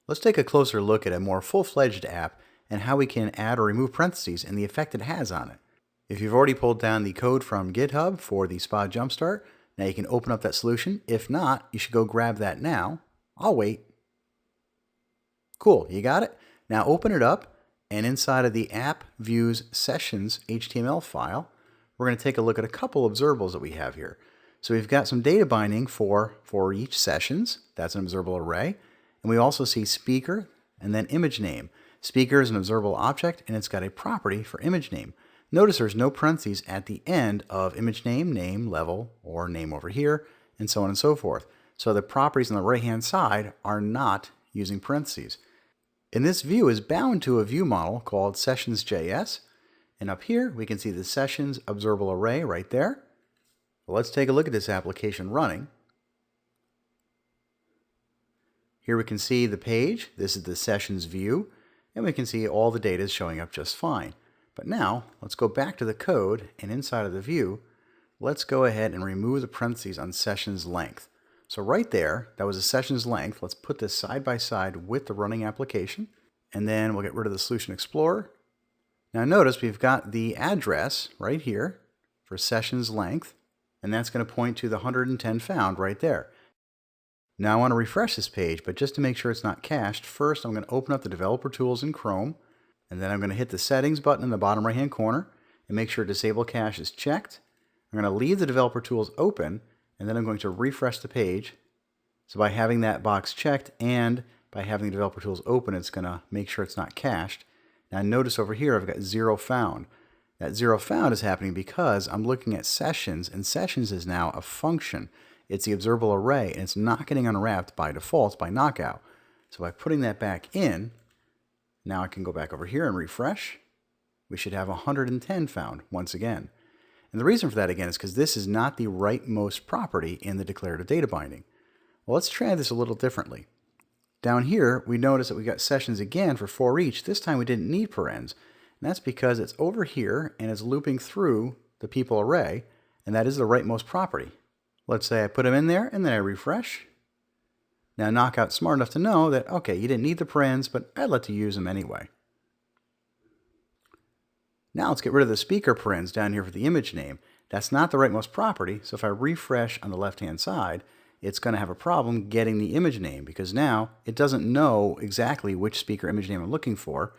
Let's take a closer look at a more full-fledged app and how we can add or remove parentheses and the effect it has on it. If you've already pulled down the code from GitHub for the SPA Jumpstart, now you can open up that solution. If not, you should go grab that now. I'll wait. Cool, you got it? Now open it up, and inside of the app views sessions HTML file, we're going to take a look at a couple observables that we have here. So we've got some data binding for each sessions. That's an observable array. And we also see speaker and then image name. Speaker is an observable object, and it's got a property for image name. Notice there's no parentheses at the end of image name, name, level, or name over here, and so on and so forth. So the properties on the right-hand side are not using parentheses. And this view is bound to a view model called sessions.js. And up here, we can see the sessions observable array right there. Well, let's take a look at this application running. Here we can see the page. This is the sessions view, and we can see all the data is showing up just fine. But now, let's go back to the code, and inside of the view, let's go ahead and remove the parentheses on sessions length. So right there, that was a sessions length. Let's put this side by side with the running application, and then we'll get rid of the Solution Explorer. Now notice we've got the address right here for sessions length, and that's going to point to the 110 found right there. Now I want to refresh this page, but just to make sure it's not cached, first I'm going to open up the developer tools in Chrome, and then I'm going to hit the settings button in the bottom right hand corner and make sure disable cache is checked. I'm going to leave the developer tools open, and then I'm going to refresh the page. So by having that box checked and by having the developer tools open, it's going to make sure it's not cached. Now notice over here I've got 0 found. That 0 found is happening because I'm looking at sessions, and sessions is now a function. It's the observable array, and it's not getting unwrapped by default by knockout. So by putting that back in, now I can go back over here and refresh. We should have 110 found once again. And the reason for that again is because this is not the rightmost property in the declarative data binding. Well, let's try this a little differently. Down here, we notice that we got sessions again for 4 each. This time we didn't need parens. And that's because it's over here and it's looping through the people array, and that is the rightmost property. Let's say I put them in there and then I refresh. Now Knockout's smart enough to know that, okay, you didn't need the parens, but I'd like to use them anyway. Now let's get rid of the speaker parens down here for the image name. That's not the rightmost property, so if I refresh on the left-hand side, it's going to have a problem getting the image name because now it doesn't know exactly which speaker image name I'm looking for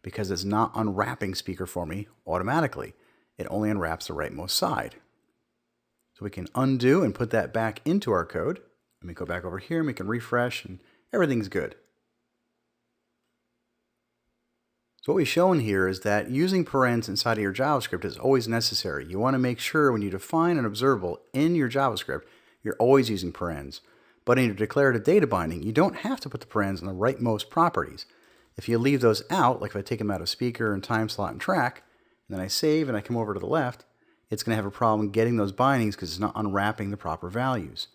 because it's not unwrapping speaker for me automatically. It only unwraps the rightmost side. So we can undo and put that back into our code. Let me go back over here and we can refresh and everything's good. So what we've shown here is that using parens inside of your JavaScript is always necessary. You want to make sure when you define an observable in your JavaScript, you're always using parens. But in your declarative data binding, you don't have to put the parens on the rightmost properties. If you leave those out, like if I take them out of speaker and time slot and track, and then I save and I come over to the left, it's going to have a problem getting those bindings because it's not unwrapping the proper values.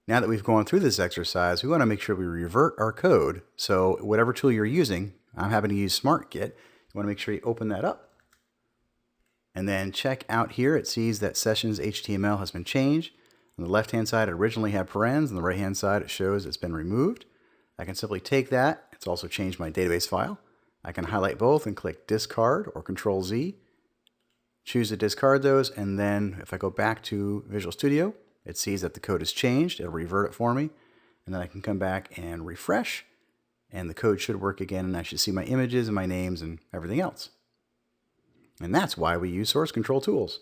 Now that we've gone through this exercise, we want to make sure we revert our code. So whatever tool you're using, I'm having to use SmartGit. You want to make sure you open that up. And then check out here. It sees that sessions HTML has been changed. On the left-hand side, it originally had parens. On the right-hand side, it shows it's been removed. I can simply take that. It's also changed my database file. I can highlight both and click discard or Control Z. Choose to discard those, and then if I go back to Visual Studio, it sees that the code has changed. It'll revert it for me, and then I can come back and refresh, and the code should work again, and I should see my images and my names and everything else. And that's why we use source control tools.